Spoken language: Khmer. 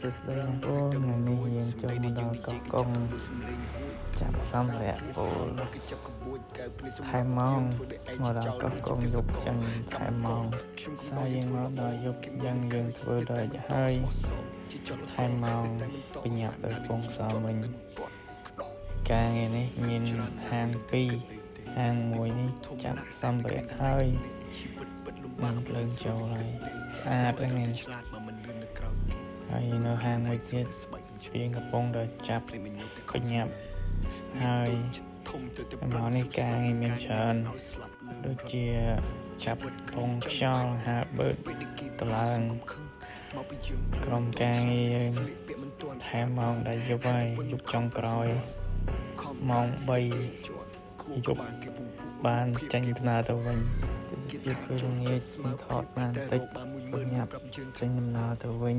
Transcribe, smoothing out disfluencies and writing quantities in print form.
សួស្តីបងប្អូនថ្ងៃនេះយើងចូលមកដល់កោះកុងចាប់សម្ភារៈពលថែមម៉ោងមកដល់កោះកុងយប់ចឹងថែមម៉ោងសារយើងមកដល់យប់យ៉ាងយើងធ្វើដល់ហើយថែមម៉ោងបញ្ញាប់ទៅពងសមិញការងារនេះមានហាង2ហាង1នេះចាប់សម្ភារៈហើយបានភ្លើងចូលហើយស្អាតហ្នឹងឯងហើយនៅហាងមួយទៀតយើងកំពុងតែចាប់បញ្ញាប់ហើយមកនេះការងារមានច្រើនដូចជាចាប់ពងខ្យល់ហាបឺតតឡើងក្រុមការងារយើងថែមម៉ោងដល់យប់ហើយយប់ចុងក្រោយម៉ោង3យប់បានចេញដំណើរទៅវិញទីគឺងាយថតបានតិចបញ្ញាប់ចេញដំណើរទៅវិញ